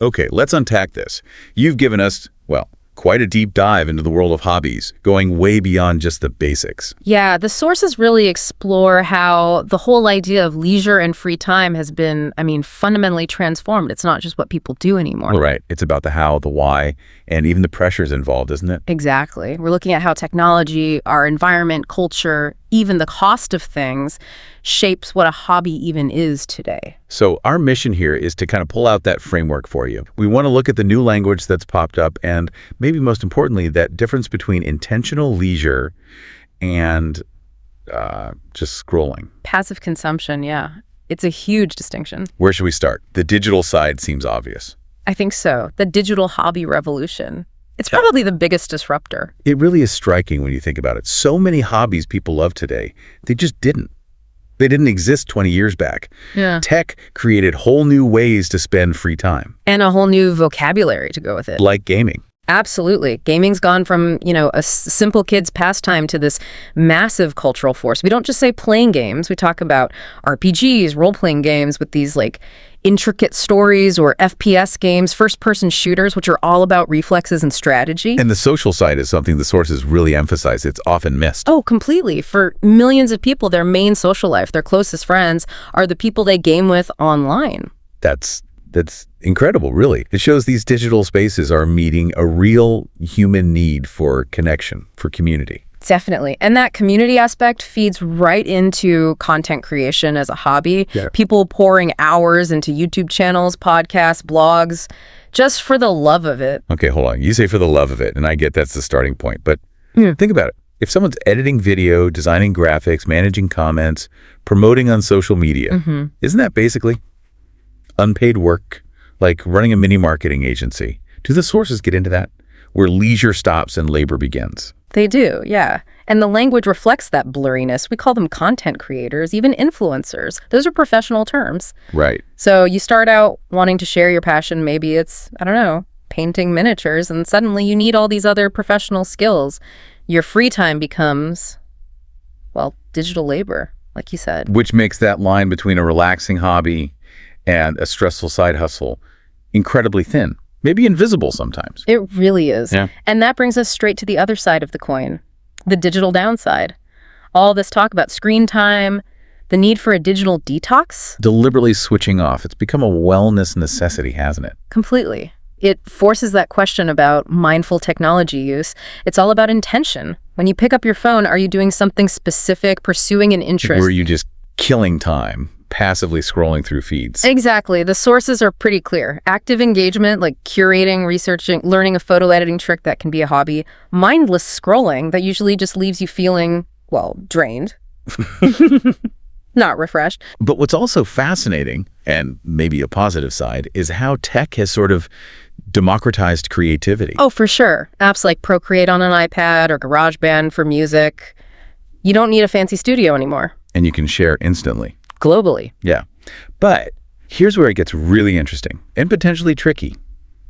Okay, let's unpack this. You've given us, well, quite a deep dive into the world of hobbies, going way beyond just the basics. Yeah, the sources really explore how the whole idea of leisure and free time has been, fundamentally transformed. It's not just what people do anymore. Well, right. It's about the how, the why, and even the pressures involved, isn't it? Exactly. We're looking at how technology, our environment, culture, even the cost of things shapes what a hobby even is today. So our mission here is to kind of pull out that framework for you. We want to look at the new language that's popped up and maybe most importantly, that difference between intentional leisure and just scrolling. Passive consumption, yeah. It's a huge distinction. Where should we start? The digital side seems obvious. I think so. The digital hobby revolution. It's probably the biggest disruptor. It really is striking when you think about it. So many hobbies people love today, they just didn't. They didn't exist 20 years back. Yeah. Tech created whole new ways to spend free time. And a whole new vocabulary to go with it. Like gaming. Absolutely. Gaming's gone from, a simple kid's pastime to this massive cultural force. We don't just say playing games. We talk about RPGs, role-playing games with these intricate stories, or FPS games, first-person shooters, which are all about reflexes and strategy. And the social side is something the sources really emphasize. It's often missed. Oh, completely. For millions of people, their main social life, their closest friends, are the people they game with online. That's incredible, really. It shows these digital spaces are meeting a real human need for connection, for community. Definitely. And that community aspect feeds right into content creation as a hobby. Yeah. People pouring hours into YouTube channels, podcasts, blogs, just for the love of it. Okay, hold on. You say for the love of it, and I get that's the starting point. But think about it. If someone's editing video, designing graphics, managing comments, promoting on social media, isn't that basically unpaid work, like running a mini marketing agency? Do the sources get into that, where leisure stops and labor begins? They do, yeah. And the language reflects that blurriness. We call them content creators, even influencers. Those are professional terms. Right. So you start out wanting to share your passion. Maybe it's, painting miniatures, and suddenly you need all these other professional skills. Your free time becomes, digital labor, like you said. Which makes that line between a relaxing hobby and a stressful side hustle incredibly thin. Maybe invisible sometimes. It really is. Yeah. And that brings us straight to the other side of the coin, the digital downside. All this talk about screen time, the need for a digital detox. Deliberately switching off. It's become a wellness necessity, hasn't it? Completely. It forces that question about mindful technology use. It's all about intention. When you pick up your phone, are you doing something specific, pursuing an interest? Or are you just killing time, passively scrolling through feeds? Exactly. The sources are pretty clear. Active engagement, like curating, researching, learning a photo editing trick that can be a hobby. Mindless scrolling that usually just leaves you feeling, drained. Not refreshed. But what's also fascinating, and maybe a positive side, is how tech has sort of democratized creativity. Oh, for sure. Apps like Procreate on an iPad or GarageBand for music. You don't need a fancy studio anymore. And you can share instantly. Globally. Yeah. But here's where it gets really interesting and potentially tricky.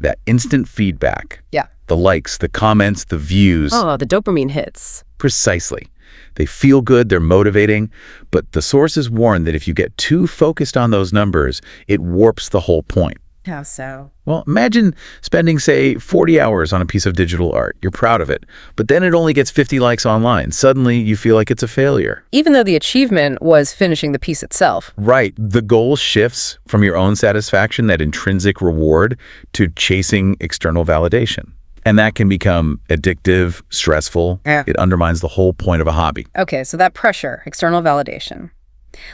That instant feedback. Yeah. The likes, the comments, the views. Oh, the dopamine hits. Precisely. They feel good, they're motivating, but the sources warn that if you get too focused on those numbers, it warps the whole point. How so? Well, imagine spending, say, 40 hours on a piece of digital art. You're proud of it, but then it only gets 50 likes online. Suddenly, you feel like it's a failure. Even though the achievement was finishing the piece itself. Right. The goal shifts from your own satisfaction, that intrinsic reward, to chasing external validation. And that can become addictive, stressful. Yeah. It undermines the whole point of a hobby. Okay, so that pressure, external validation.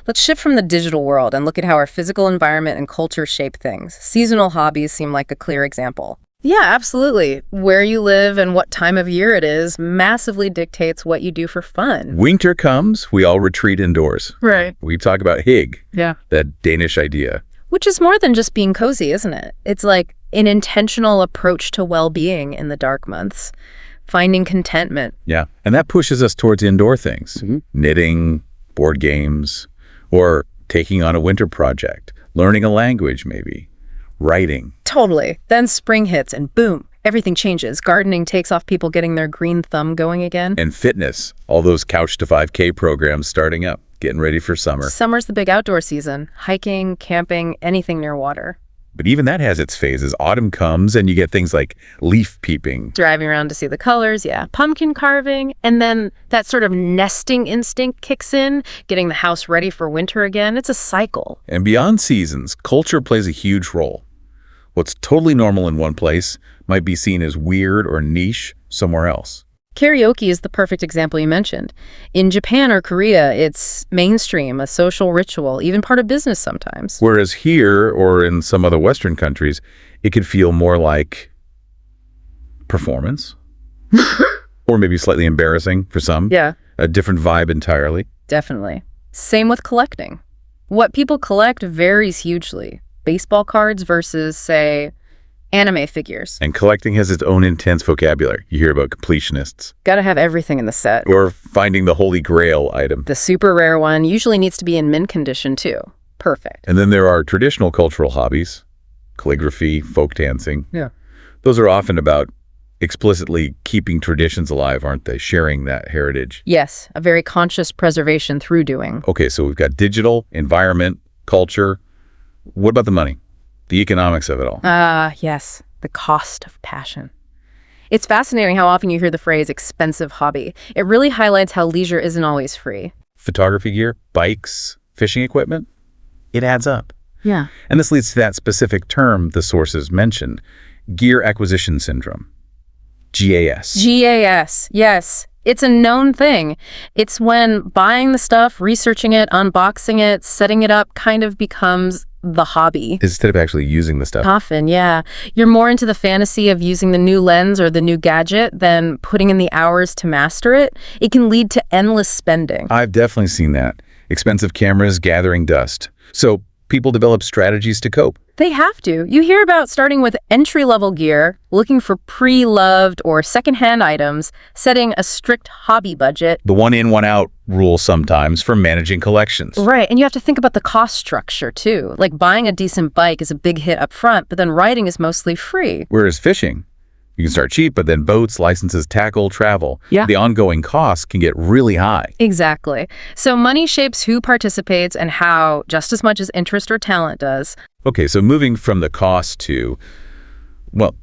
Let's shift from the digital world and look at how our physical environment and culture shape things. Seasonal hobbies seem like a clear example. Yeah, absolutely. Where you live and what time of year it is massively dictates what you do for fun. Winter comes, we all retreat indoors. Right. We talk about hygge, Yeah. that Danish idea. Which is more than just being cozy, isn't it? It's like an intentional approach to well-being in the dark months, finding contentment. Yeah, and that pushes us towards indoor things. Knitting, board games, or taking on a winter project, learning a language maybe, writing. Totally. Then spring hits and boom, everything changes. Gardening takes off, people getting their green thumb going again. And fitness, all those Couch to 5K programs starting up, getting ready for summer. Summer's the big outdoor season. Hiking, camping, anything near water. But even that has its phases. Autumn comes and you get things like leaf peeping. Driving around to see the colors, yeah. Pumpkin carving, and then that sort of nesting instinct kicks in, getting the house ready for winter again. It's a cycle. And beyond seasons, culture plays a huge role. What's totally normal in one place might be seen as weird or niche somewhere else. Karaoke is the perfect example you mentioned. In Japan or Korea, it's mainstream, a social ritual, even part of business sometimes. Whereas here, or in some other Western countries, it could feel more like performance. Or maybe slightly embarrassing for some. Yeah. A different vibe entirely. Definitely. Same with collecting. What people collect varies hugely. Baseball cards versus, say, anime figures. And collecting has its own intense vocabulary. You hear about completionists. Gotta have everything in the set. Or finding the holy grail item. The super rare one usually needs to be in mint condition too. Perfect. And then there are traditional cultural hobbies, calligraphy, folk dancing. Yeah. Those are often about explicitly keeping traditions alive, aren't they? Sharing that heritage. Yes, a very conscious preservation through doing. Okay, so we've got digital, environment, culture. What about the money? The economics of it all? Yes, the cost of passion. It's fascinating how often you hear the phrase expensive hobby. It really highlights how leisure isn't always free. Photography gear, bikes, fishing equipment. It adds up. Yeah. And this leads to that specific term the sources mentioned, gear acquisition syndrome, GAS. GAS, yes. It's a known thing. It's when buying the stuff, researching it, unboxing it, setting it up kind of becomes the hobby. Instead of actually using the stuff. Often, yeah. You're more into the fantasy of using the new lens or the new gadget than putting in the hours to master it. It can lead to endless spending. I've definitely seen that. Expensive cameras gathering dust. So people develop strategies to cope. They have to. You hear about starting with entry-level gear, looking for pre-loved or secondhand items, setting a strict hobby budget. The one in, one out rule sometimes for managing collections. Right, and you have to think about the cost structure too. Like buying a decent bike is a big hit up front, but then riding is mostly free. Whereas fishing, you can start cheap, but then boats, licenses, tackle, travel. Yeah. The ongoing costs can get really high. Exactly. So money shapes who participates and how just as much as interest or talent does. Okay, so moving from the cost to, well,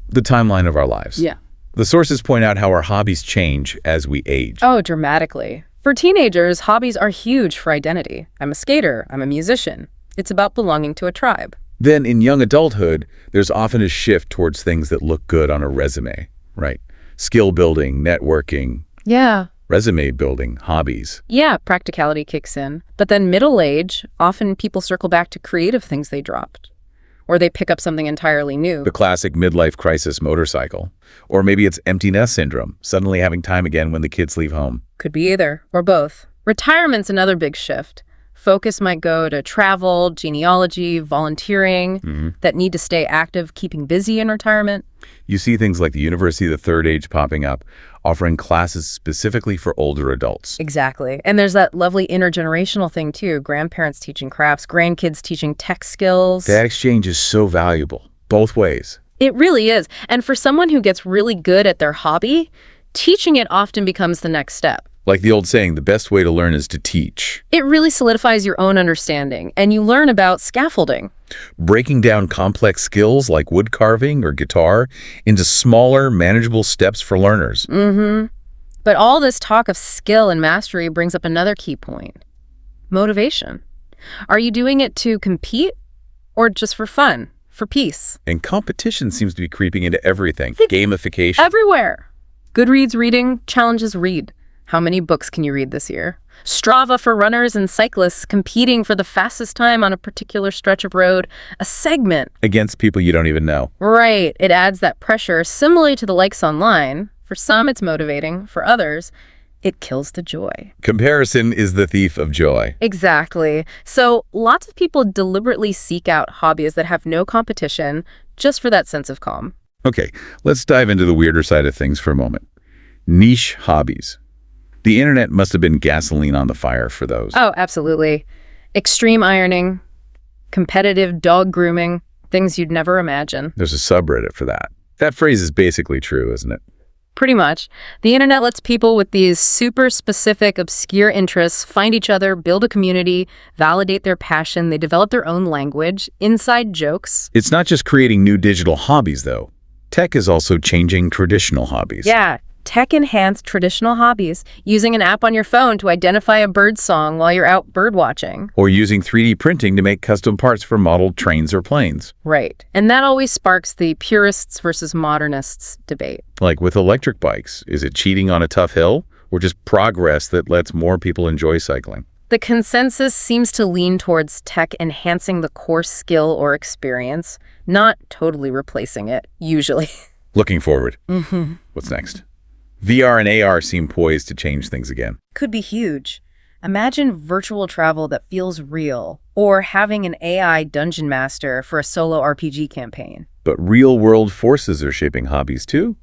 the timeline of our lives. Yeah. The sources point out how our hobbies change as we age. Oh, dramatically. For teenagers, hobbies are huge for identity. I'm a skater. I'm a musician. It's about belonging to a tribe. Then in young adulthood, there's often a shift towards things that look good on a resume, right? Skill building, networking, Yeah. resume building, hobbies. Yeah, practicality kicks in. But then middle age, often people circle back to creative things they dropped. Or they pick up something entirely new. The classic midlife crisis motorcycle. Or maybe it's empty nest syndrome, suddenly having time again when the kids leave home. Could be either, or both. Retirement's another big shift. Focus might go to travel, genealogy, volunteering, that need to stay active, keeping busy in retirement. You see things like the University of the Third Age popping up, offering classes specifically for older adults. Exactly. And there's that lovely intergenerational thing too. Grandparents teaching crafts, grandkids teaching tech skills. That exchange is so valuable, both ways. It really is. And for someone who gets really good at their hobby, teaching it often becomes the next step. Like the old saying, the best way to learn is to teach. It really solidifies your own understanding, and you learn about scaffolding. Breaking down complex skills like wood carving or guitar into smaller, manageable steps for learners. But all this talk of skill and mastery brings up another key point. Motivation. Are you doing it to compete or just for fun, for peace? And competition seems to be creeping into everything. Gamification. Everywhere. Goodreads reading challenges read. How many books can you read this year? Strava for runners and cyclists competing for the fastest time on a particular stretch of road. A segment. Against people you don't even know. Right. It adds that pressure, similarly to the likes online. For some, it's motivating. For others, it kills the joy. Comparison is the thief of joy. Exactly. So lots of people deliberately seek out hobbies that have no competition just for that sense of calm. Okay, let's dive into the weirder side of things for a moment. Niche hobbies. The internet must have been gasoline on the fire for those. Oh, absolutely. Extreme ironing, competitive dog grooming, things you'd never imagine. There's a subreddit for that. That phrase is basically true, isn't it? Pretty much. The internet lets people with these super specific, obscure interests find each other, build a community, validate their passion. They develop their own language, inside jokes. It's not just creating new digital hobbies, though. Tech is also changing traditional hobbies. Yeah, tech-enhanced traditional hobbies, using an app on your phone to identify a bird song while you're out bird watching. Or using 3D printing to make custom parts for modeled trains or planes. Right. And that always sparks the purists versus modernists debate. Like with electric bikes, is it cheating on a tough hill or just progress that lets more people enjoy cycling? The consensus seems to lean towards tech enhancing the core skill or experience, not totally replacing it, usually. Looking forward. What's next? VR and AR seem poised to change things again. Could be huge. Imagine virtual travel that feels real, or having an AI dungeon master for a solo RPG campaign. But real-world forces are shaping hobbies too.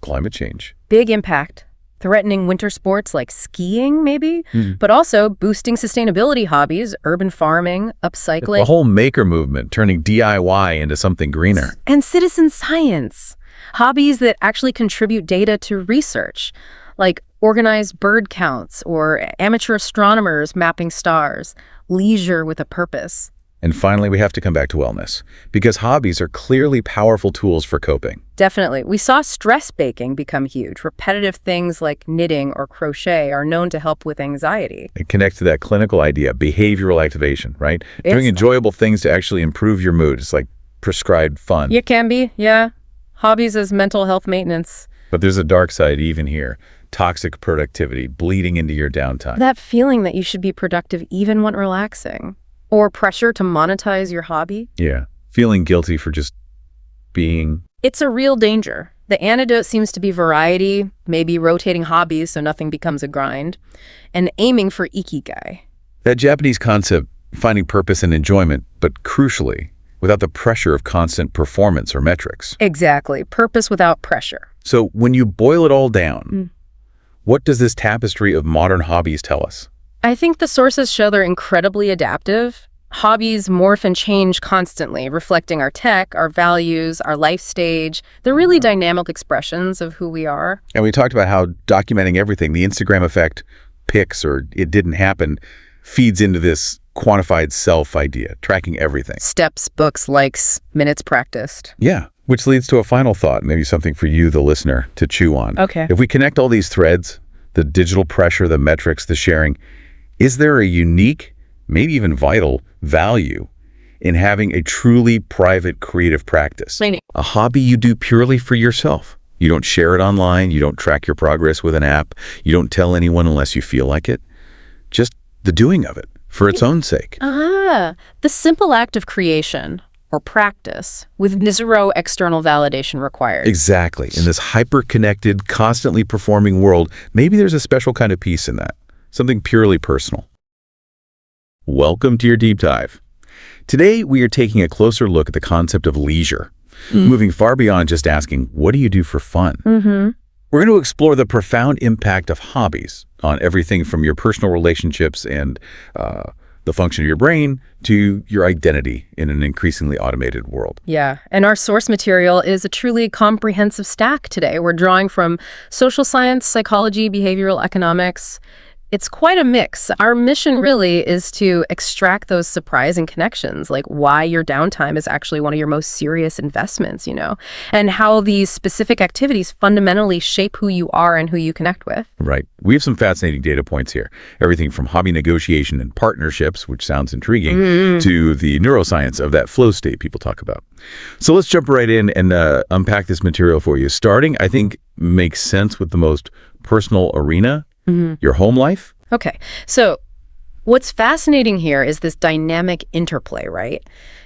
Climate change. Big impact. Threatening winter sports like skiing, maybe, but also boosting sustainability hobbies, urban farming, upcycling. A whole maker movement, turning DIY into something greener. And citizen science. Hobbies that actually contribute data to research, like organized bird counts or amateur astronomers mapping stars, leisure with a purpose. And finally, we have to come back to wellness, because hobbies are clearly powerful tools for coping. Definitely. We saw stress baking become huge. Repetitive things like knitting or crochet are known to help with anxiety. It connects to that clinical idea, behavioral activation, right? Doing enjoyable things to actually improve your mood. It's like prescribed fun. It can be, yeah. Hobbies as mental health maintenance. But there's a dark side even here. Toxic productivity, bleeding into your downtime. That feeling that you should be productive even when relaxing. Or pressure to monetize your hobby. Yeah, feeling guilty for just being. It's a real danger. The antidote seems to be variety, maybe rotating hobbies so nothing becomes a grind, and aiming for ikigai. That Japanese concept, finding purpose and enjoyment, but crucially, without the pressure of constant performance or metrics. Exactly. Purpose without pressure. So when you boil it all down, what does this tapestry of modern hobbies tell us? I think the sources show they're incredibly adaptive. Hobbies morph and change constantly, reflecting our tech, our values, our life stage. They're really dynamic expressions of who we are. And we talked about how documenting everything, the Instagram effect, pics, or it didn't happen, feeds into this quantified self idea, tracking everything. Steps, books, likes, minutes practiced. Yeah, which leads to a final thought, maybe something for you, the listener, to chew on. Okay. If we connect all these threads, the digital pressure, the metrics, the sharing, is there a unique, maybe even vital, value in having a truly private creative practice? A hobby you do purely for yourself. You don't share it online, you don't track your progress with an app, you don't tell anyone unless you feel like it. Just the doing of it, for its own sake. The simple act of creation or practice with zero external validation required. Exactly. In this hyper-connected, constantly performing world, maybe there's a special kind of peace in that. Something purely personal. Welcome to your deep dive. Today, we are taking a closer look at the concept of leisure, moving far beyond just asking, what do you do for fun? We're going to explore the profound impact of hobbies on everything from your personal relationships and the function of your brain to your identity in an increasingly automated world. Yeah, and our source material is a truly comprehensive stack today. We're drawing from social science, psychology, behavioral economics. It's quite a mix. Our mission really is to extract those surprising connections, like why your downtime is actually one of your most serious investments, and how these specific activities fundamentally shape who you are and who you connect with. Right. We have some fascinating data points here. Everything from hobby negotiation and partnerships, which sounds intriguing, to the neuroscience of that flow state people talk about. So let's jump right in and unpack this material for you. Starting, I think, makes sense with the most personal arena, your home life. Okay, so what's fascinating here is this dynamic interplay, right?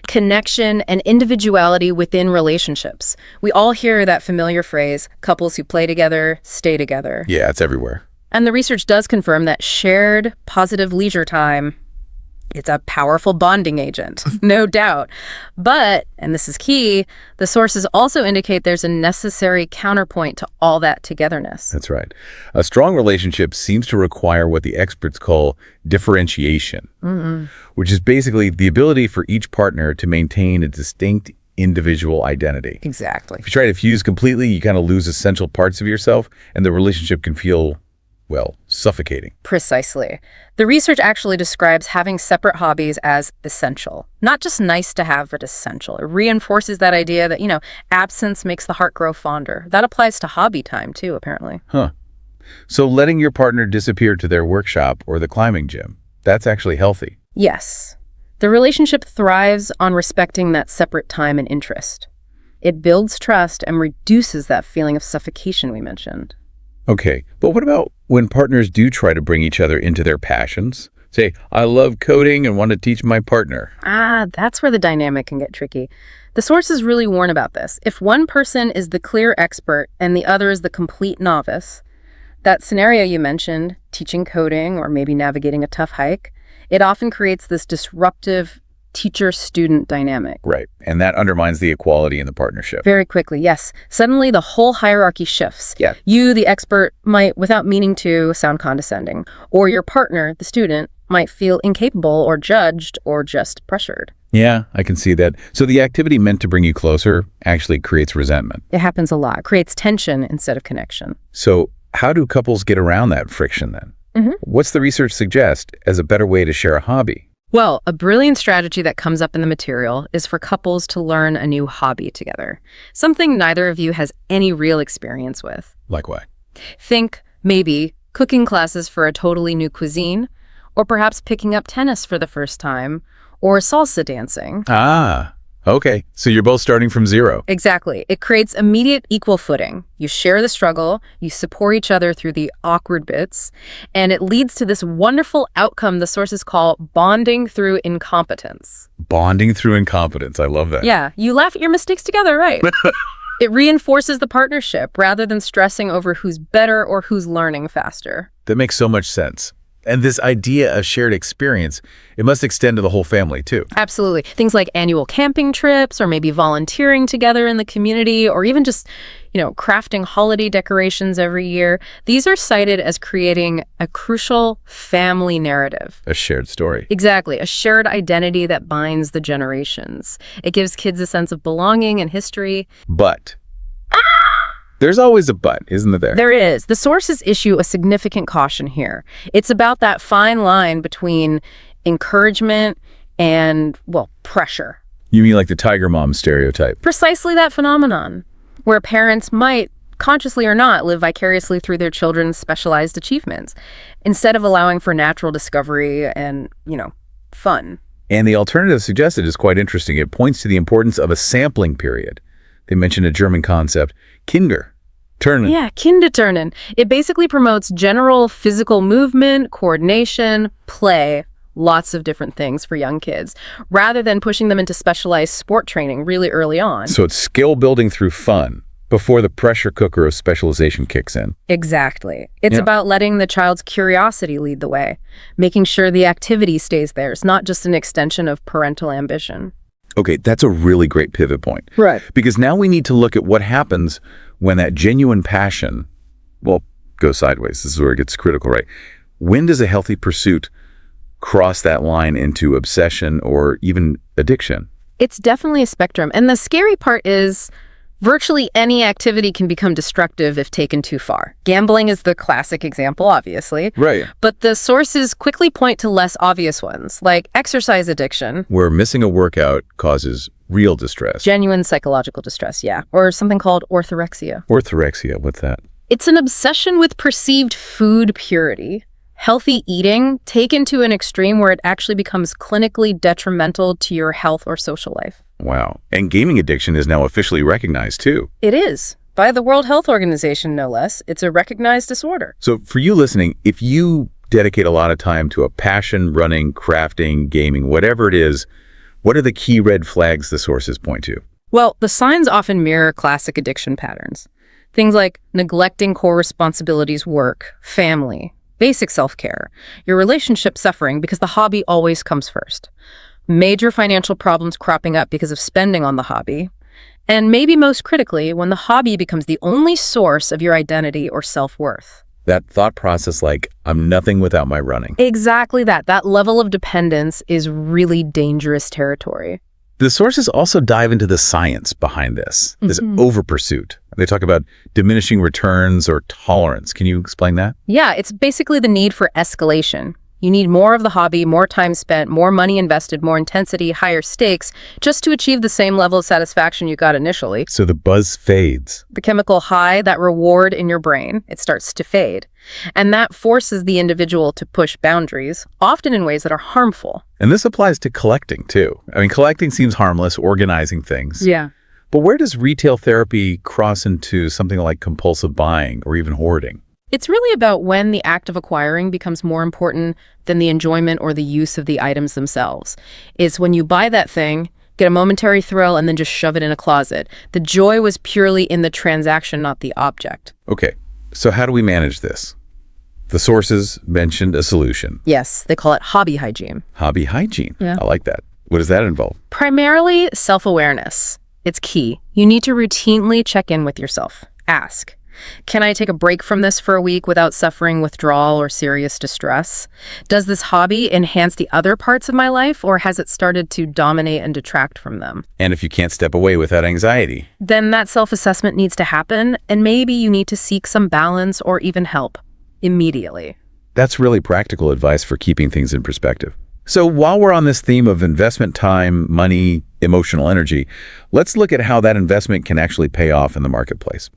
Connection and individuality within relationships. We all hear that familiar phrase, couples who play together, stay together. Yeah, it's everywhere. And the research does confirm that shared positive leisure time, it's a powerful bonding agent, no doubt. But, and this is key, the sources also indicate there's a necessary counterpoint to all that togetherness. That's right. A strong relationship seems to require what the experts call differentiation, which is basically the ability for each partner to maintain a distinct individual identity. Exactly. If you try to fuse completely, you kind of lose essential parts of yourself, and the relationship can feel, well, suffocating. Precisely. The research actually describes having separate hobbies as essential. Not just nice to have, but essential. It reinforces that idea that, absence makes the heart grow fonder. That applies to hobby time, too, apparently. Huh. So letting your partner disappear to their workshop or the climbing gym, that's actually healthy. Yes. The relationship thrives on respecting that separate time and interest. It builds trust and reduces that feeling of suffocation we mentioned. Okay, but what about when partners do try to bring each other into their passions? Say, I love coding and want to teach my partner. That's where the dynamic can get tricky. The sources really warn about this. If one person is the clear expert and the other is the complete novice, that scenario you mentioned, teaching coding or maybe navigating a tough hike, it often creates this disruptive teacher-student dynamic. Right, and that undermines the equality in the partnership. Very quickly, yes. Suddenly, the whole hierarchy shifts. Yeah. You, the expert, might, without meaning to, sound condescending. Or your partner, the student, might feel incapable or judged or just pressured. Yeah, I can see that. So the activity meant to bring you closer actually creates resentment. It happens a lot. It creates tension instead of connection. So how do couples get around that friction then? Mm-hmm. What's the research suggest as a better way to share a hobby? Well, a brilliant strategy that comes up in the material is for couples to learn a new hobby together, something neither of you has any real experience with. Like what? Think, maybe, cooking classes for a totally new cuisine, or perhaps picking up tennis for the first time, or salsa dancing. Okay. So you're both starting from zero. Exactly. It creates immediate equal footing. You share the struggle, you support each other through the awkward bits, and it leads to this wonderful outcome the sources call bonding through incompetence. Bonding through incompetence. I love that. Yeah, you laugh at your mistakes together, right? It reinforces the partnership rather than stressing over who's better or who's learning faster. That makes so much sense. And this idea of shared experience, it must extend to the whole family too. Absolutely. Things like annual camping trips or maybe volunteering together in the community or even just, crafting holiday decorations every year. These are cited as creating a crucial family narrative. A shared story. Exactly. A shared identity that binds the generations. It gives kids a sense of belonging and history. But there's always a but, isn't there? There is. The sources issue a significant caution here. It's about that fine line between encouragement and, pressure. You mean like the tiger mom stereotype? Precisely that phenomenon, where parents might, consciously or not, live vicariously through their children's specialized achievements, instead of allowing for natural discovery and, fun. And the alternative suggested is quite interesting. It points to the importance of a sampling period. They mentioned a German concept, Kinderturnen. Yeah, Kinderturnen. It basically promotes general physical movement, coordination, play, lots of different things for young kids, rather than pushing them into specialized sport training really early on. So it's skill building through fun before the pressure cooker of specialization kicks in. Exactly. It's about letting the child's curiosity lead the way, making sure the activity stays theirs, not just an extension of parental ambition. Okay, that's a really great pivot point. Right. Because now we need to look at what happens when that genuine passion, goes sideways. This is where it gets critical, right? When does a healthy pursuit cross that line into obsession or even addiction? It's definitely a spectrum. And the scary part is virtually any activity can become destructive if taken too far. Gambling is the classic example, obviously. Right. But the sources quickly point to less obvious ones, like exercise addiction. Where missing a workout causes real distress. Genuine psychological distress, yeah. Or something called orthorexia. Orthorexia, what's that? It's an obsession with perceived food purity. Healthy eating taken to an extreme where it actually becomes clinically detrimental to your health or social life. Wow. And gaming addiction is now officially recognized too. It is. By the World Health Organization, no less. It's a recognized disorder. So for you listening, if you dedicate a lot of time to a passion, running, crafting, gaming, whatever it is, what are the key red flags the sources point to? Well, the signs often mirror classic addiction patterns. Things like neglecting core responsibilities, work, family, basic self-care, your relationship suffering because the hobby always comes first, major financial problems cropping up because of spending on the hobby, and maybe most critically, when the hobby becomes the only source of your identity or self-worth. That thought process like, I'm nothing without my running. Exactly that. That level of dependence is really dangerous territory. The sources also dive into the science behind this over-pursuit. They talk about diminishing returns or tolerance. Can you explain that? Yeah, it's basically the need for escalation. You need more of the hobby, more time spent, more money invested, more intensity, higher stakes, just to achieve the same level of satisfaction you got initially. So the buzz fades. The chemical high, that reward in your brain, it starts to fade. And that forces the individual to push boundaries, often in ways that are harmful. And this applies to collecting, too. I mean, collecting seems harmless, organizing things. Yeah. But where does retail therapy cross into something like compulsive buying or even hoarding? It's really about when the act of acquiring becomes more important than the enjoyment or the use of the items themselves. It's when you buy that thing, get a momentary thrill, and then just shove it in a closet. The joy was purely in the transaction, not the object. Okay, so how do we manage this? The sources mentioned a solution. Yes, they call it hobby hygiene. Hobby hygiene. Yeah. I like that. What does that involve? Primarily self-awareness. It's key. You need to routinely check in with yourself. Ask, can I take a break from this for a week without suffering withdrawal or serious distress? Does this hobby enhance the other parts of my life, or has it started to dominate and detract from them? And if you can't step away without anxiety? Then that self-assessment needs to happen, and maybe you need to seek some balance or even help immediately. That's really practical advice for keeping things in perspective. So while we're on this theme of investment time, money, emotional energy, let's look at how that investment can actually pay off in the marketplace.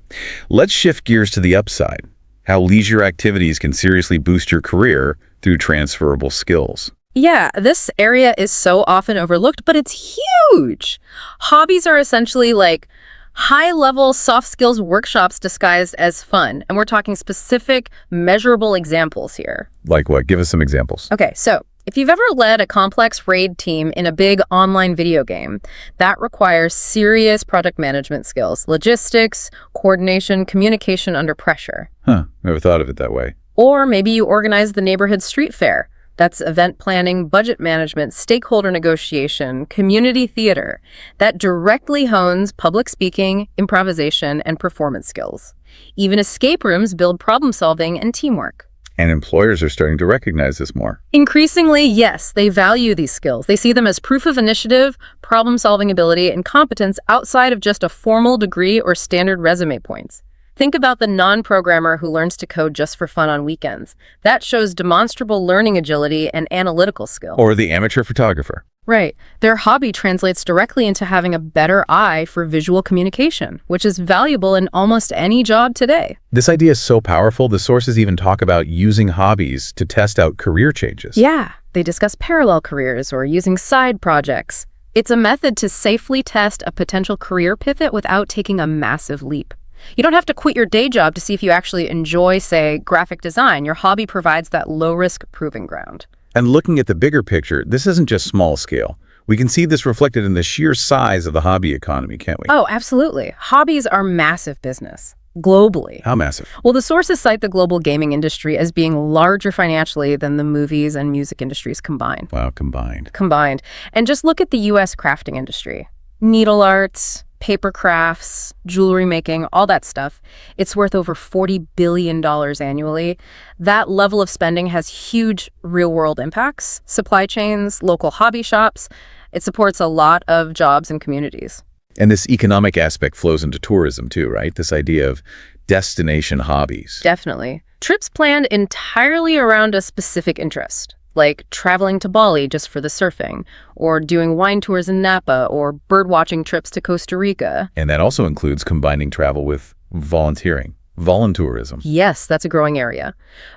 Let's shift gears to the upside, how leisure activities can seriously boost your career through transferable skills. Yeah, this area is so often overlooked, but it's huge. Hobbies are essentially like high-level soft skills workshops disguised as fun. And we're talking specific, measurable examples here. Like what? Give us some examples. Okay, so if you've ever led a complex raid team in a big online video game, that requires serious project management skills, logistics, coordination, communication under pressure. Never thought of it that way. Or maybe you organize the neighborhood street fair. That's event planning, budget management, stakeholder negotiation, community theater. That directly hones public speaking, improvisation, and performance skills. Even escape rooms build problem solving and teamwork. And employers are starting to recognize this more. Increasingly, yes, they value these skills. They see them as proof of initiative, problem-solving ability, and competence outside of just a formal degree or standard resume points. Think about the non-programmer who learns to code just for fun on weekends. That shows demonstrable learning agility and analytical skill. Or the amateur photographer. Right. Their hobby translates directly into having a better eye for visual communication, which is valuable in almost any job today. This idea is so powerful, the sources even talk about using hobbies to test out career changes. Yeah, they discuss parallel careers or using side projects. It's a method to safely test a potential career pivot without taking a massive leap. You don't have to quit your day job to see if you actually enjoy, say, graphic design. Your hobby provides that low-risk proving ground. And looking at the bigger picture, this isn't just small scale. We can see this reflected in the sheer size of the hobby economy, can't we? Oh, absolutely. Hobbies are massive business, globally. How massive? Well, the sources cite the global gaming industry as being larger financially than the movies and music industries combined. Wow, combined. Combined. And just look at the U.S. crafting industry. Needle arts, paper crafts, jewelry making, all that stuff. It's worth over $40 billion annually. That level of spending has huge real-world impacts. Supply chains, local hobby shops. It supports a lot of jobs and communities. And this economic aspect flows into tourism too, right? This idea of destination hobbies. Definitely. Trips planned entirely around a specific interest, like traveling to Bali just for the surfing, or doing wine tours in Napa, or bird-watching trips to Costa Rica. And that also includes combining travel with volunteering, voluntourism. Yes, that's a growing area.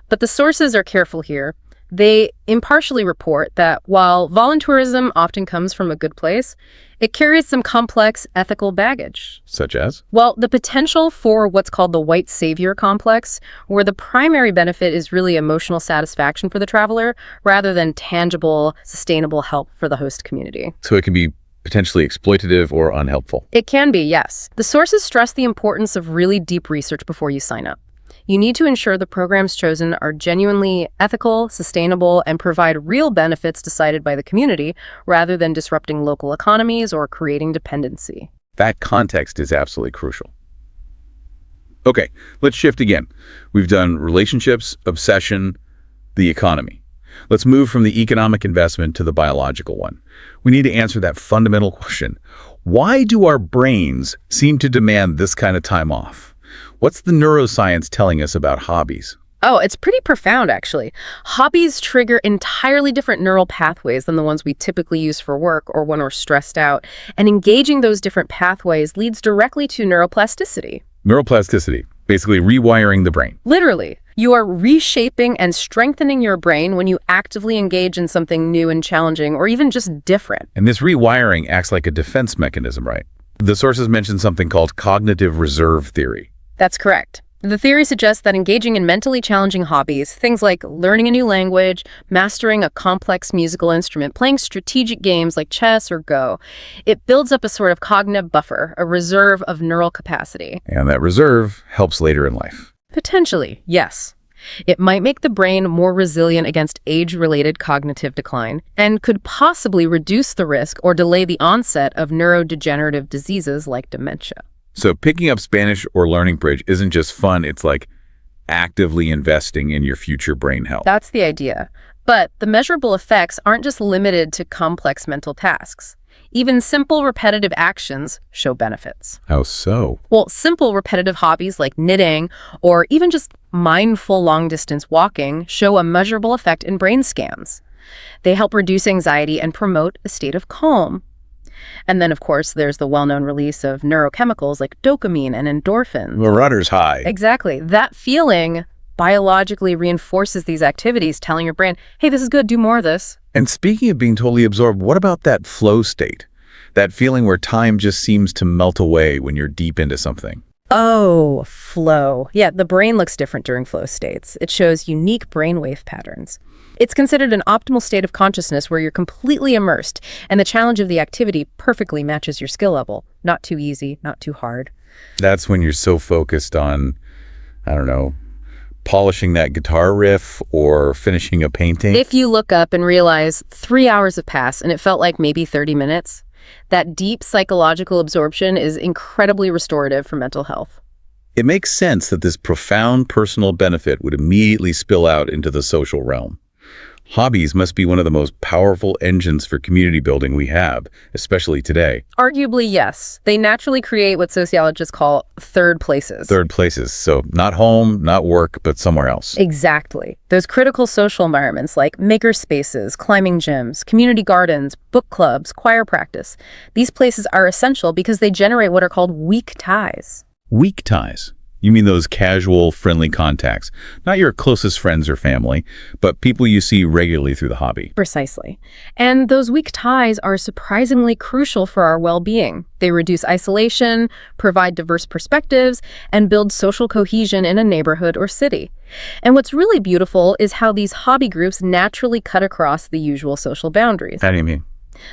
But the sources are careful here. They impartially report that while voluntourism often comes from a good place, it carries some complex ethical baggage. Such as? Well, the potential for what's called the white savior complex, where the primary benefit is really emotional satisfaction for the traveler rather than tangible, sustainable help for the host community. So it can be potentially exploitative or unhelpful. It can be, yes. The sources stress the importance of really deep research before you sign up. You need to ensure the programs chosen are genuinely ethical, sustainable, and provide real benefits decided by the community rather than disrupting local economies or creating dependency. That context is absolutely crucial. Okay, let's shift again. We've done relationships, obsession, the economy. Let's move from the economic investment to the biological one. We need to answer that fundamental question. Why do our brains seem to demand this kind of time off? What's the neuroscience telling us about hobbies? Oh, it's pretty profound, actually. Hobbies trigger entirely different neural pathways than the ones we typically use for work or when we're stressed out. And engaging those different pathways leads directly to neuroplasticity. Neuroplasticity, basically rewiring the brain. Literally, you are reshaping and strengthening your brain when you actively engage in something new and challenging, or even just different. And this rewiring acts like a defense mechanism, right? The sources mention something called cognitive reserve theory. That's correct. The theory suggests that engaging in mentally challenging hobbies, things like learning a new language, mastering a complex musical instrument, playing strategic games like chess or Go, it builds up a sort of cognitive buffer, a reserve of neural capacity. And that reserve helps later in life. Potentially, yes. It might make the brain more resilient against age-related cognitive decline and could possibly reduce the risk or delay the onset of neurodegenerative diseases like dementia. So picking up Spanish or learning bridge isn't just fun, it's like actively investing in your future brain health. That's the idea. But the measurable effects aren't just limited to complex mental tasks. Even simple repetitive actions show benefits. How so? Well, simple repetitive hobbies like knitting or even just mindful long-distance walking show a measurable effect in brain scans. They help reduce anxiety and promote a state of calm. And then, of course, there's the well-known release of neurochemicals like dopamine and endorphins. The runner's high. Exactly. That feeling biologically reinforces these activities, telling your brain, hey, this is good, do more of this. And speaking of being totally absorbed, what about that flow state? That feeling where time just seems to melt away when you're deep into something. Oh, flow. Yeah, the brain looks different during flow states. It shows unique brainwave patterns. It's considered an optimal state of consciousness where you're completely immersed, and the challenge of the activity perfectly matches your skill level. Not too easy, not too hard. That's when you're so focused on, I don't know, polishing that guitar riff or finishing a painting. If you look up and realize 3 hours have passed and it felt like maybe 30 minutes, that deep psychological absorption is incredibly restorative for mental health. It makes sense that this profound personal benefit would immediately spill out into the social realm. Hobbies must be one of the most powerful engines for community building we have, especially today. Arguably, yes. They naturally create what sociologists call third places. Third places, so not home, not work, but somewhere else. Exactly. Those critical social environments like maker spaces, climbing gyms, community gardens, book clubs, choir practice. These places are essential because they generate what are called weak ties. Weak ties? You mean those casual, friendly contacts, not your closest friends or family, but people you see regularly through the hobby. Precisely. And those weak ties are surprisingly crucial for our well-being. They reduce isolation, provide diverse perspectives, and build social cohesion in a neighborhood or city. And what's really beautiful is how these hobby groups naturally cut across the usual social boundaries. How do you mean?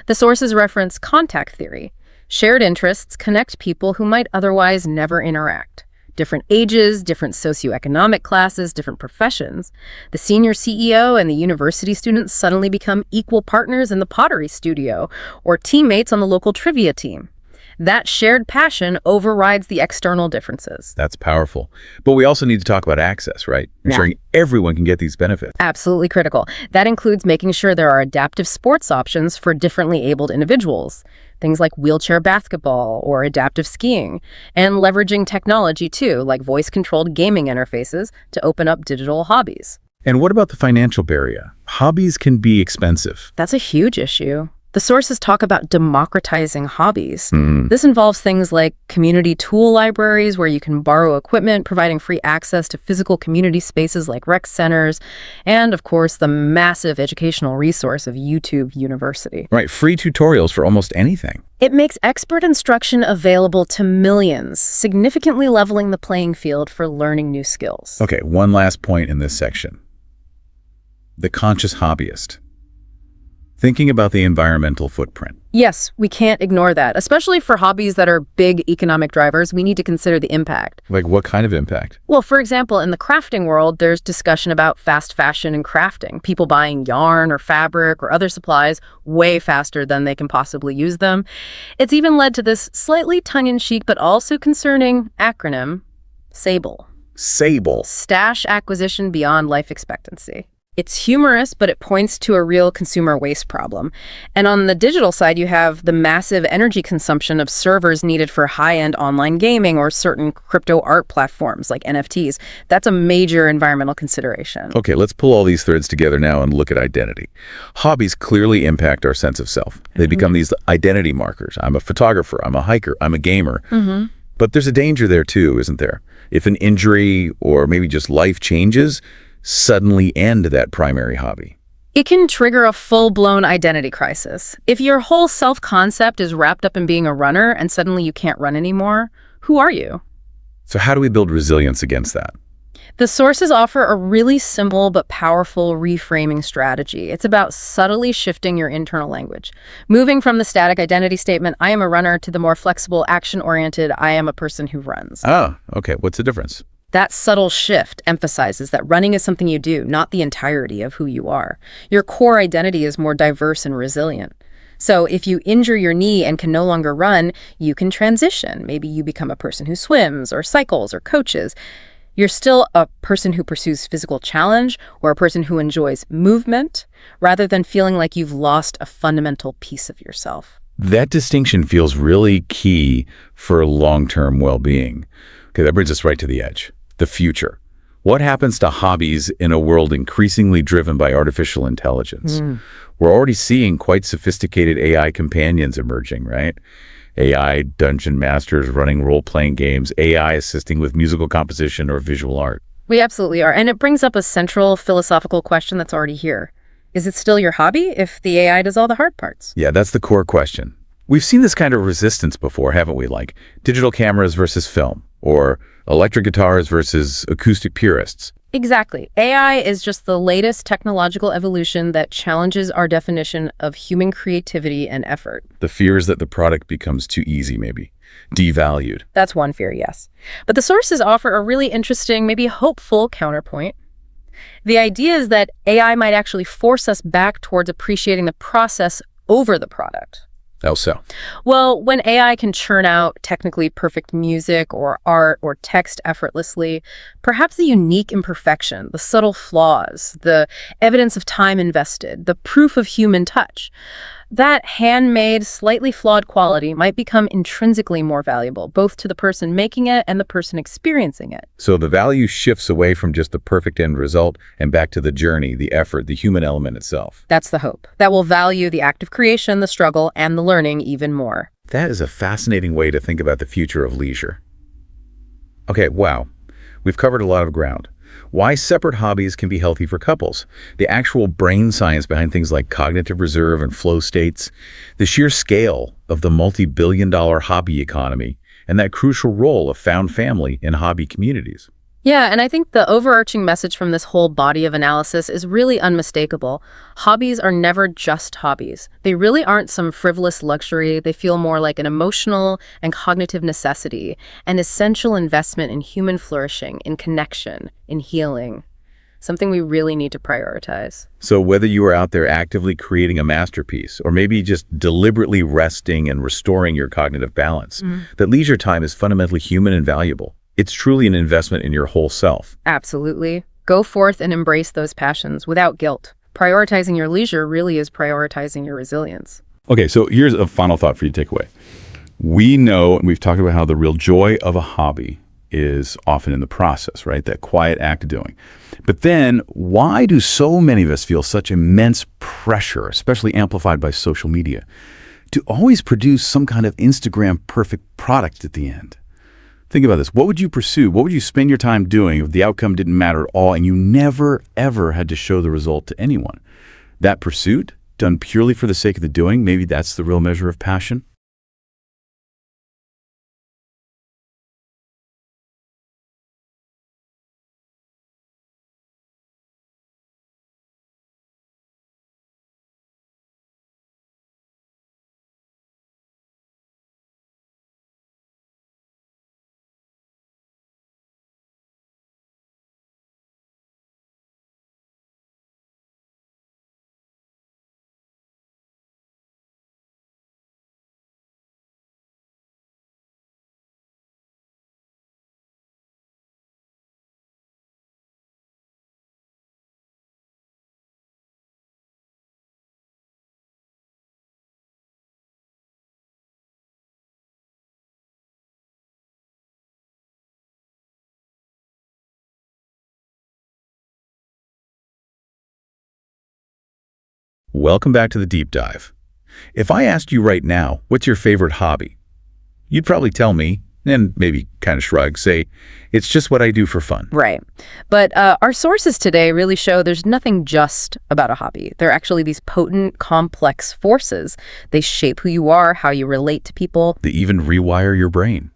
The sources reference contact theory. Shared interests connect people who might otherwise never interact. Different ages, different socioeconomic classes, different professions. The senior CEO and the university student suddenly become equal partners in the pottery studio or teammates on the local trivia team. That shared passion overrides the external differences. That's powerful. But we also need to talk about access, right? Ensuring everyone can get these benefits. Absolutely critical. That includes making sure there are adaptive sports options for differently abled individuals. Things like wheelchair basketball or adaptive skiing, and leveraging technology too, like voice-controlled gaming interfaces to open up digital hobbies. And what about the financial barrier? Hobbies can be expensive. That's a huge issue. The sources talk about democratizing hobbies. This involves things like community tool libraries where you can borrow equipment, providing free access to physical community spaces like rec centers, and of course the massive educational resource of YouTube University. Right, free tutorials for almost anything. It makes expert instruction available to millions, significantly leveling the playing field for learning new skills. Okay, one last point in this section. The conscious hobbyist. Thinking about the environmental footprint. Yes, we can't ignore that. Especially for hobbies that are big economic drivers, we need to consider the impact. Like what kind of impact? Well, for example, in the crafting world, there's discussion about fast fashion and crafting. People buying yarn or fabric or other supplies way faster than they can possibly use them. It's even led to this slightly tongue-in-cheek but also concerning acronym, SABLE. SABLE. Stash Acquisition Beyond Life Expectancy. It's humorous, but it points to a real consumer waste problem. And on the digital side, you have the massive energy consumption of servers needed for high-end online gaming or certain crypto art platforms like NFTs. That's a major environmental consideration. Okay, let's pull all these threads together now and look at identity. Hobbies clearly impact our sense of self. They become these identity markers. I'm a photographer, I'm a hiker, I'm a gamer. But there's a danger there too, isn't there? If an injury or maybe just life changes, suddenly end that primary hobby. It can trigger a full-blown identity crisis. If your whole self-concept is wrapped up in being a runner and suddenly you can't run anymore, who are you? So how do we build resilience against that? The sources offer a really simple but powerful reframing strategy. It's about subtly shifting your internal language, moving from the static identity statement, I am a runner, to the more flexible, action-oriented, I am a person who runs. Oh, okay. What's the difference? That subtle shift emphasizes that running is something you do, not the entirety of who you are. Your core identity is more diverse and resilient. So if you injure your knee and can no longer run, you can transition. Maybe you become a person who swims or cycles or coaches. You're still a person who pursues physical challenge or a person who enjoys movement rather than feeling like you've lost a fundamental piece of yourself. That distinction feels really key for long-term well-being. Okay, that brings us right to the edge. The future. What happens to hobbies in a world increasingly driven by artificial intelligence? We're already seeing quite sophisticated AI companions emerging, right? AI dungeon masters running role-playing games, AI assisting with musical composition or visual art. We absolutely are. And it brings up a central philosophical question that's already here. Is it still your hobby if the AI does all the hard parts? Yeah, that's the core question. We've seen this kind of resistance before, haven't we? Like digital cameras versus film, or electric guitars versus acoustic purists. Exactly. AI is just the latest technological evolution that challenges our definition of human creativity and effort. The fear is that the product becomes too easy, maybe, devalued. That's one fear, yes. But the sources offer a really interesting, maybe hopeful counterpoint. The idea is that AI might actually force us back towards appreciating the process over the product. How so? Well, when AI can churn out technically perfect music or art or text effortlessly, perhaps the unique imperfection, the subtle flaws, the evidence of time invested, the proof of human touch, that handmade, slightly flawed quality might become intrinsically more valuable, both to the person making it and the person experiencing it. So the value shifts away from just the perfect end result and back to the journey, the effort, the human element itself. That's the hope. That will value the act of creation, the struggle, and the learning even more. That is a fascinating way to think about the future of leisure. Okay, wow. We've covered a lot of ground. Why separate hobbies can be healthy for couples, the actual brain science behind things like cognitive reserve and flow states, the sheer scale of the multi-billion-dollar hobby economy, and that crucial role of found family in hobby communities. Yeah, and I think the overarching message from this whole body of analysis is really unmistakable. Hobbies are never just hobbies. They really aren't some frivolous luxury. They feel more like an emotional and cognitive necessity, an essential investment in human flourishing, in connection, in healing, something we really need to prioritize. So whether you are out there actively creating a masterpiece or maybe just deliberately resting and restoring your cognitive balance, that leisure time is fundamentally human and valuable. It's truly an investment in your whole self. Absolutely. Go forth and embrace those passions without guilt. Prioritizing your leisure really is prioritizing your resilience. Okay, so here's a final thought for you to take away. We know, and we've talked about how the real joy of a hobby is often in the process, right? That quiet act of doing. But then, why do so many of us feel such immense pressure, especially amplified by social media, to always produce some kind of Instagram perfect product at the end? Think about this. What would you pursue? What would you spend your time doing if the outcome didn't matter at all and you never, ever had to show the result to anyone? That pursuit, done purely for the sake of the doing, maybe that's the real measure of passion. Welcome back to the deep dive. If I asked you right now, what's your favorite hobby? You'd probably tell me, and maybe kind of shrug, say, it's just what I do for fun. Right. But our sources today really show there's nothing just about a hobby. They're actually these potent, complex forces. They shape who you are, how you relate to people. They even rewire your brain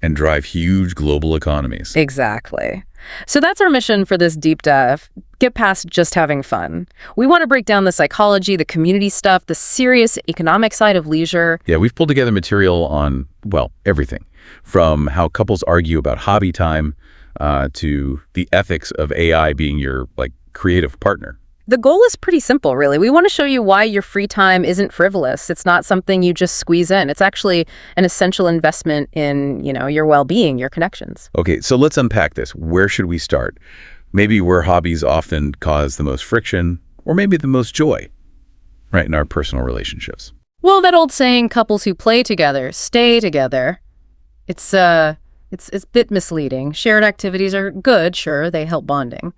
and drive huge global economies. Exactly. So that's our mission for this deep dive. Get past just having fun. We want to break down the psychology, the community stuff, the serious economic side of leisure. Yeah, we've pulled together material on, well, everything. From how couples argue about hobby time to the ethics of AI being your, creative partner. The goal is pretty simple, really. We want to show you why your free time isn't frivolous. It's not something you just squeeze in. It's actually an essential investment in, your well-being, your connections. Okay, so let's unpack this. Where should we start? Maybe where hobbies often cause the most friction, or maybe the most joy, right, in our personal relationships. Well, that old saying, couples who play together stay together, it's a bit misleading. Shared activities are good, sure, they help bonding.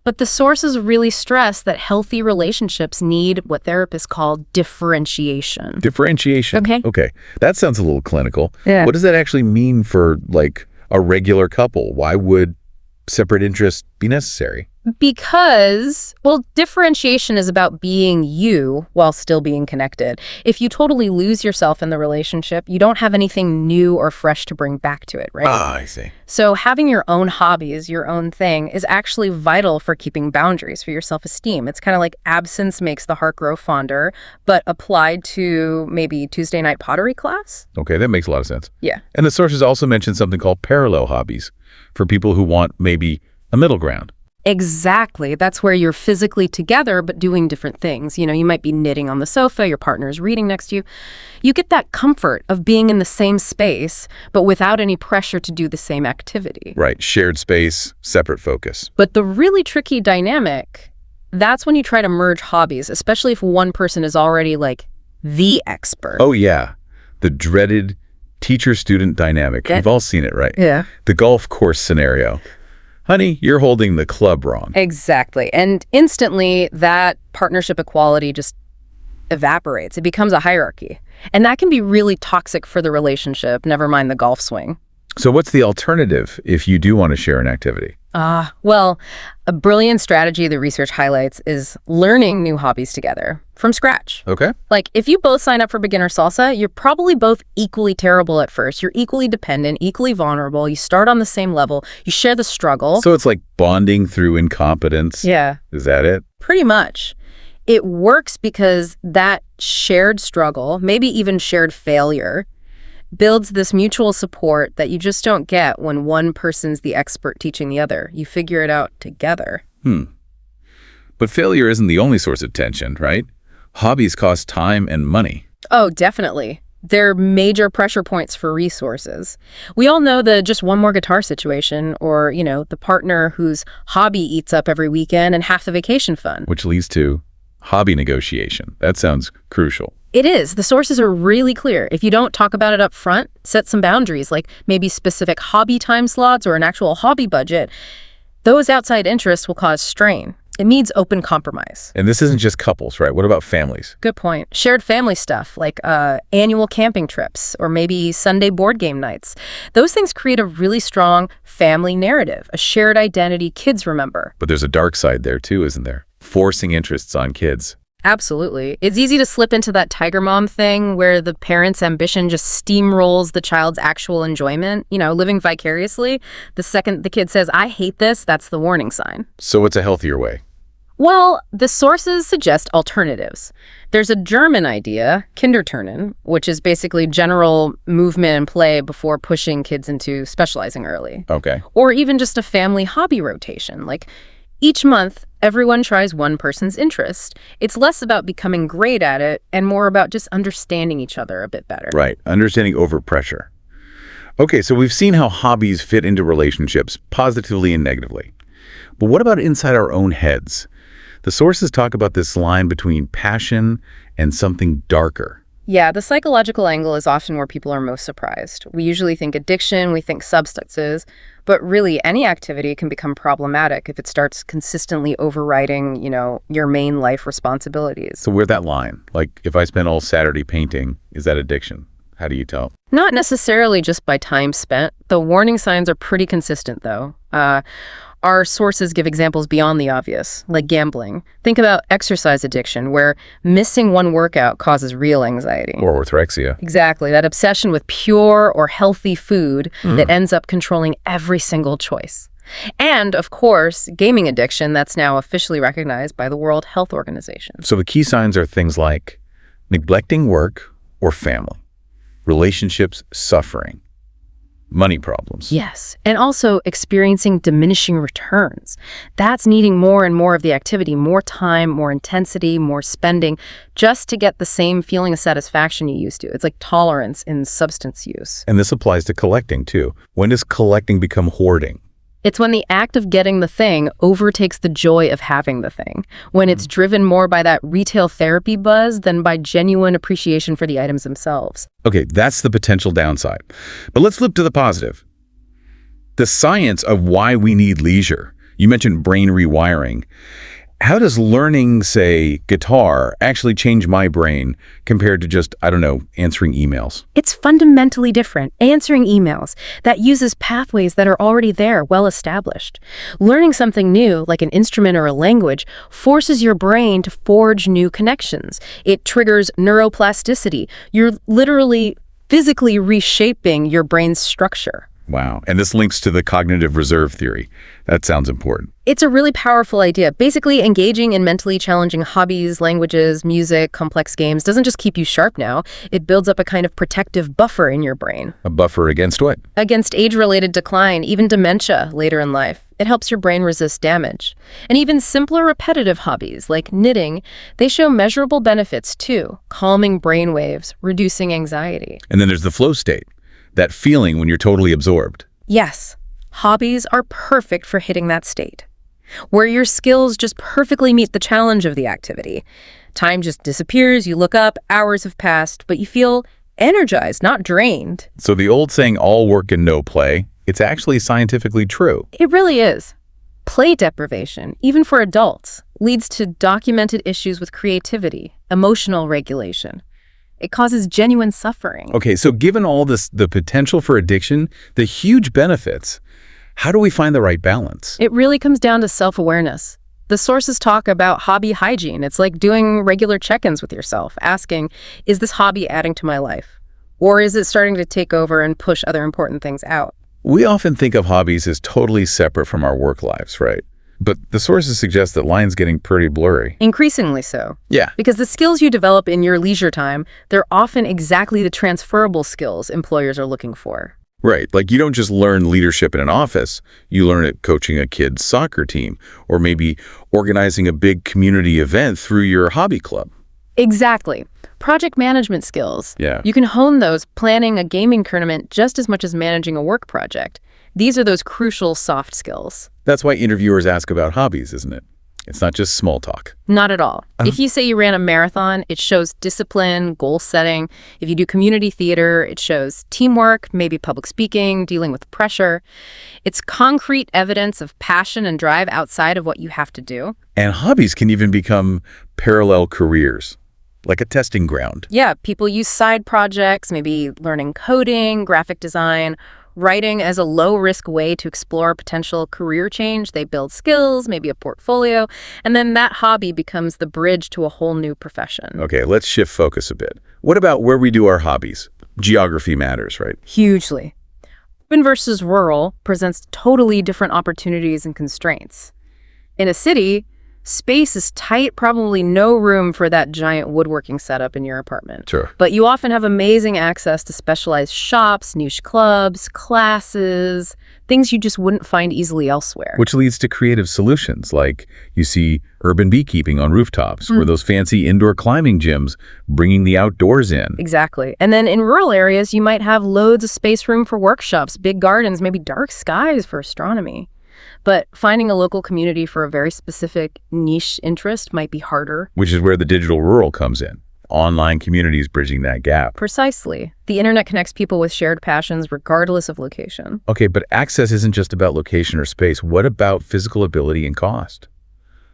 But the sources really stress that healthy relationships need what therapists call differentiation. Differentiation. Okay. That sounds a little clinical. Yeah. What does that actually mean for, a regular couple? Why would separate interests be necessary? Because, differentiation is about being you while still being connected. If you totally lose yourself in the relationship, you don't have anything new or fresh to bring back to it, right? Ah, I see. So having your own hobbies, your own thing, is actually vital for keeping boundaries for your self-esteem. It's kind of like absence makes the heart grow fonder, but applied to maybe Tuesday night pottery class? Okay, that makes a lot of sense. Yeah. And the sources also mention something called parallel hobbies for people who want maybe a middle ground. Exactly. That's where you're physically together but doing different things. You might be knitting on the sofa, your partner's reading next to you. You get that comfort of being in the same space, but without any pressure to do the same activity. Right. Shared space, separate focus. But the really tricky dynamic, that's when you try to merge hobbies, especially if one person is already the expert. Oh, yeah. The dreaded teacher-student dynamic. We've all seen it, right? Yeah. The golf course scenario. Honey, you're holding the club wrong. Exactly. And instantly, that partnership equality just evaporates. It becomes a hierarchy. And that can be really toxic for the relationship, never mind the golf swing. So what's the alternative if you do want to share an activity? A brilliant strategy the research highlights is learning new hobbies together from scratch. Okay. If you both sign up for beginner salsa, you're probably both equally terrible at first. You're equally dependent, equally vulnerable. You start on the same level. You share the struggle. So it's like bonding through incompetence. Yeah. Is that it? Pretty much. It works because that shared struggle, maybe even shared failure, builds this mutual support that you just don't get when one person's the expert teaching the other. You figure it out together. But failure isn't the only source of tension, right? Hobbies cost time and money. Oh, definitely. They're major pressure points for resources. We all know the just one more guitar situation, or, the partner whose hobby eats up every weekend and half the vacation fund. Which leads to hobby negotiation. That sounds crucial. It is. The sources are really clear. If you don't talk about it up front, set some boundaries, like maybe specific hobby time slots or an actual hobby budget. Those outside interests will cause strain. It needs open compromise. And this isn't just couples, right? What about families? Good point. Shared family stuff, like annual camping trips or maybe Sunday board game nights. Those things create a really strong family narrative, a shared identity kids remember. But there's a dark side there too, isn't there? Forcing interests on kids. Absolutely. It's easy to slip into that tiger mom thing where the parent's ambition just steamrolls the child's actual enjoyment, living vicariously. The second the kid says, I hate this, that's the warning sign. So what's a healthier way? Well, the sources suggest alternatives. There's a German idea, Kinderturnen, which is basically general movement and play before pushing kids into specializing early. Okay. Or even just a family hobby rotation, each month, everyone tries one person's interest. It's less about becoming great at it and more about just understanding each other a bit better. Right. Understanding over pressure. Okay, so we've seen how hobbies fit into relationships positively and negatively. But what about inside our own heads? The sources talk about this line between passion and something darker. Yeah, the psychological angle is often where people are most surprised. We usually think addiction, we think substances, but really any activity can become problematic if it starts consistently overriding, your main life responsibilities. So where's that line? Like, if I spend all Saturday painting, is that addiction? How do you tell? Not necessarily just by time spent. The warning signs are pretty consistent, though. Our sources give examples beyond the obvious, like gambling. Think about exercise addiction, where missing one workout causes real anxiety. Or orthorexia. Exactly, that obsession with pure or healthy food that ends up controlling every single choice. And, of course, gaming addiction that's now officially recognized by the World Health Organization. So the key signs are things like neglecting work or family, relationships suffering, money problems. Yes, and also experiencing diminishing returns. That's needing more and more of the activity, more time, more intensity, more spending, just to get the same feeling of satisfaction you used to. It's like tolerance in substance use. And this applies to collecting, too. When does collecting become hoarding? It's when the act of getting the thing overtakes the joy of having the thing, when it's driven more by that retail therapy buzz than by genuine appreciation for the items themselves. Okay, that's the potential downside. But let's flip to the positive. The science of why we need leisure. You mentioned brain rewiring. How does learning, say, guitar actually change my brain compared to just, answering emails? It's fundamentally different. Answering emails, that uses pathways that are already there, well established. Learning something new, like an instrument or a language, forces your brain to forge new connections. It triggers neuroplasticity. You're literally physically reshaping your brain's structure. Wow. And this links to the cognitive reserve theory. That sounds important. It's a really powerful idea. Basically, engaging in mentally challenging hobbies, languages, music, complex games doesn't just keep you sharp now. It builds up a kind of protective buffer in your brain. A buffer against what? Against age-related decline, even dementia later in life. It helps your brain resist damage. And even simpler repetitive hobbies like knitting, they show measurable benefits too, calming brain waves, reducing anxiety. And then there's the flow state. That feeling when you're totally absorbed. Yes, hobbies are perfect for hitting that state, where your skills just perfectly meet the challenge of the activity. Time just disappears, you look up, hours have passed, but you feel energized, not drained. So the old saying, all work and no play, it's actually scientifically true. It really is. Play deprivation, even for adults, leads to documented issues with creativity, emotional regulation. It causes genuine suffering. Okay, so given all this, the potential for addiction, the huge benefits, how do we find the right balance? It really comes down to self-awareness. The sources talk about hobby hygiene. It's like doing regular check-ins with yourself, asking, is this hobby adding to my life? Or is it starting to take over and push other important things out? We often think of hobbies as totally separate from our work lives, right? But the sources suggest that lines getting pretty blurry. Increasingly so. Yeah. Because the skills you develop in your leisure time, they're often exactly the transferable skills employers are looking for. Right. Like you don't just learn leadership in an office. You learn it coaching a kid's soccer team or maybe organizing a big community event through your hobby club. Exactly. Project management skills. Yeah. You can hone those planning a gaming tournament just as much as managing a work project. These are those crucial soft skills. That's why interviewers ask about hobbies, isn't it? It's not just small talk. Not at all. If you say you ran a marathon, it shows discipline, goal setting. If you do community theater, it shows teamwork, maybe public speaking, dealing with pressure. It's concrete evidence of passion and drive outside of what you have to do. And hobbies can even become parallel careers, like a testing ground. Yeah, people use side projects, maybe learning coding, graphic design, writing as a low-risk way to explore potential career change. They build skills, maybe a portfolio, and then that hobby becomes the bridge to a whole new profession. Okay, let's shift focus a bit. What about where we do our hobbies? Geography matters, right? Hugely. Urban versus rural presents totally different opportunities and constraints. In a city, space is tight, probably no room for that giant woodworking setup in your apartment. Sure. But you often have amazing access to specialized shops, niche clubs, classes, things you just wouldn't find easily elsewhere. Which leads to creative solutions, like you see urban beekeeping on rooftops, or those fancy indoor climbing gyms bringing the outdoors in. Exactly. And then in rural areas, you might have loads of space room for workshops, big gardens, maybe dark skies for astronomy. But finding a local community for a very specific niche interest might be harder. Which is where the digital rural comes in. Online communities bridging that gap. Precisely. The internet connects people with shared passions regardless of location. Okay, but access isn't just about location or space. What about physical ability and cost?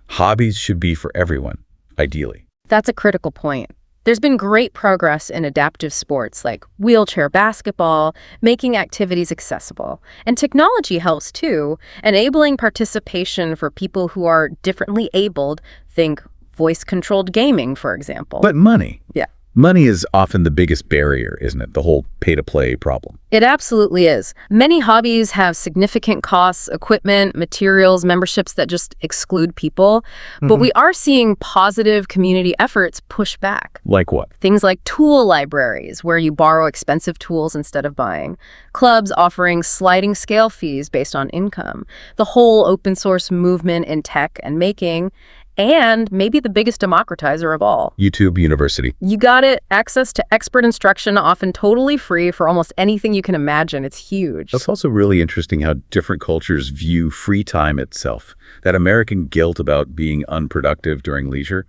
Hobbies should be for everyone, ideally. That's a critical point. There's been great progress in adaptive sports like wheelchair basketball, making activities accessible. And technology helps too, enabling participation for people who are differently abled. Think voice-controlled gaming, for example. But money. Yeah. Money is often the biggest barrier, isn't it? The whole pay-to-play problem. It absolutely is. Many hobbies have significant costs, equipment, materials, memberships that just exclude people. But we are seeing positive community efforts push back. Like what? Things like tool libraries, where you borrow expensive tools instead of buying. Clubs offering sliding scale fees based on income. The whole open source movement in tech and making. And maybe the biggest democratizer of all. YouTube University. You got it. Access to expert instruction, often totally free for almost anything you can imagine. It's huge. That's also really interesting how different cultures view free time itself. That American guilt about being unproductive during leisure,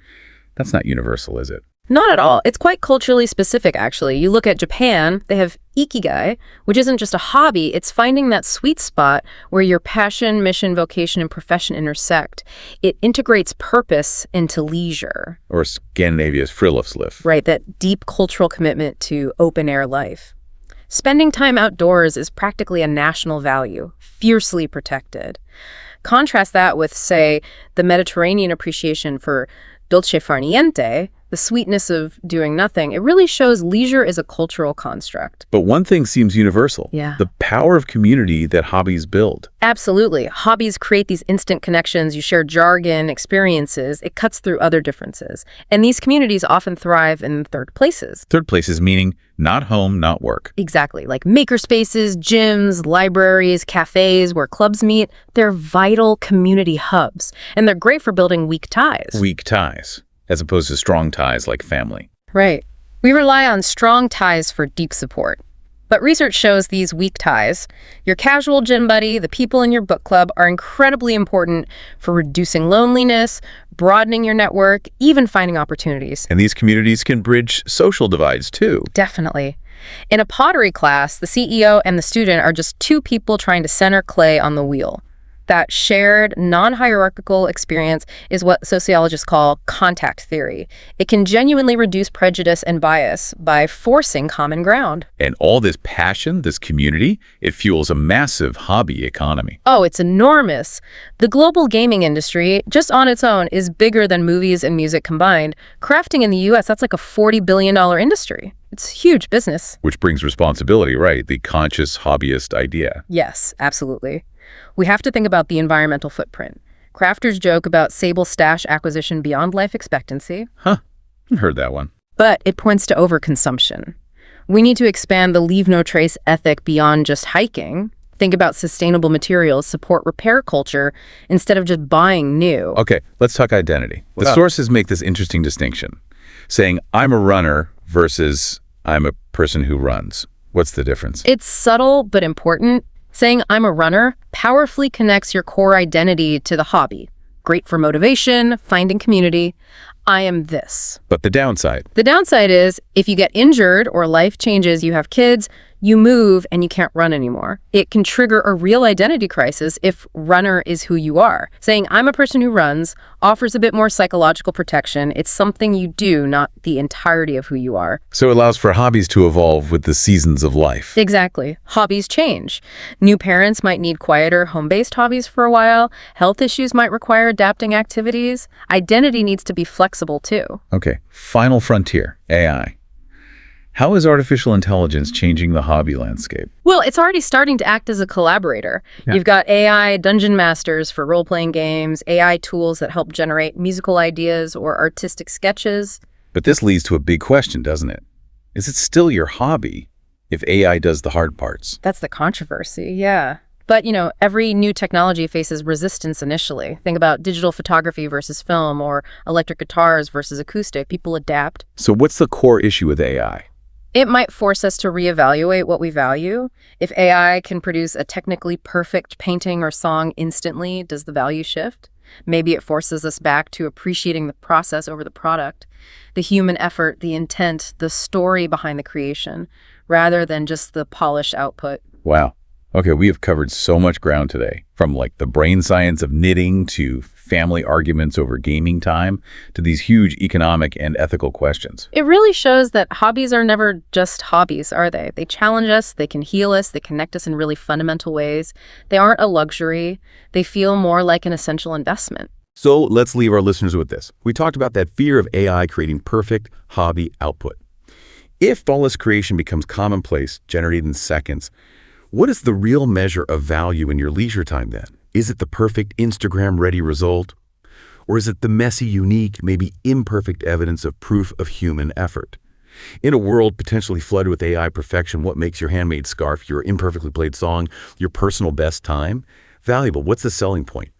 that's not universal, is it? Not at all. It's quite culturally specific, actually. You look at Japan, they have ikigai, which isn't just a hobby. It's finding that sweet spot where your passion, mission, vocation, and profession intersect. It integrates purpose into leisure. Or Scandinavia's friluftsliv. Right, that deep cultural commitment to open-air life. Spending time outdoors is practically a national value, fiercely protected. Contrast that with, say, the Mediterranean appreciation for dolce far niente, the sweetness of doing nothing. It really shows leisure is a cultural construct. But one thing seems universal. Yeah. The power of community that hobbies build. Absolutely. Hobbies create these instant connections. You share jargon, experiences. It cuts through other differences. And these communities often thrive in third places. Third places meaning not home, not work. Exactly. Like makerspaces, gyms, libraries, cafes where clubs meet. They're vital community hubs. And they're great for building weak ties. Weak ties, as opposed to strong ties like family. Right. We rely on strong ties for deep support. But research shows these weak ties, your casual gym buddy, the people in your book club, are incredibly important for reducing loneliness, broadening your network, even finding opportunities. And these communities can bridge social divides too. Definitely. In a pottery class, the CEO and the student are just two people trying to center clay on the wheel. That shared, non-hierarchical experience is what sociologists call contact theory. It can genuinely reduce prejudice and bias by forcing common ground. And all this passion, this community, it fuels a massive hobby economy. Oh, it's enormous. The global gaming industry, just on its own, is bigger than movies and music combined. Crafting in the US, that's like a $40 billion industry. It's huge business. Which brings responsibility, right? The conscious hobbyist idea. Yes, absolutely. We have to think about the environmental footprint. Crafters joke about sable stash acquisition beyond life expectancy. Huh, I've heard that one. But it points to overconsumption. We need to expand the leave no trace ethic beyond just hiking. Think about sustainable materials, support repair culture, instead of just buying new. Okay, let's talk identity. The sources make this interesting distinction, saying I'm a runner versus I'm a person who runs. What's the difference? It's subtle but important. Saying I'm a runner powerfully connects your core identity to the hobby. Great for motivation, finding community. I am this. But the downside? The downside is if you get injured or life changes, you have kids, you move and you can't run anymore. It can trigger a real identity crisis if runner is who you are. Saying I'm a person who runs offers a bit more psychological protection. It's something you do, not the entirety of who you are. So it allows for hobbies to evolve with the seasons of life. Exactly. Hobbies change. New parents might need quieter, home-based hobbies for a while. Health issues might require adapting activities. Identity needs to be flexible too. Okay, final frontier, AI. How is artificial intelligence changing the hobby landscape? Well, it's already starting to act as a collaborator. Yeah. You've got AI dungeon masters for role-playing games, AI tools that help generate musical ideas or artistic sketches. But this leads to a big question, doesn't it? Is it still your hobby if AI does the hard parts? That's the controversy, yeah. But, every new technology faces resistance initially. Think about digital photography versus film or electric guitars versus acoustic. People adapt. So what's the core issue with AI? It might force us to reevaluate what we value. If AI can produce a technically perfect painting or song instantly, does the value shift? Maybe it forces us back to appreciating the process over the product, the human effort, the intent, the story behind the creation, rather than just the polished output. Wow. Okay, we have covered so much ground today, from like the brain science of knitting to family arguments over gaming time to these huge economic and ethical questions. It really shows that hobbies are never just hobbies, are they? They challenge us, they can heal us, they connect us in really fundamental ways. They aren't a luxury. They feel more like an essential investment. So let's leave our listeners with this. We talked about that fear of AI creating perfect hobby output. If flawless creation becomes commonplace, generated in seconds, what is the real measure of value in your leisure time then? Is it the perfect Instagram-ready result? Or is it the messy, unique, maybe imperfect evidence of proof of human effort? In a world potentially flooded with AI perfection, what makes your handmade scarf, your imperfectly played song, your personal best time valuable? What's the selling point?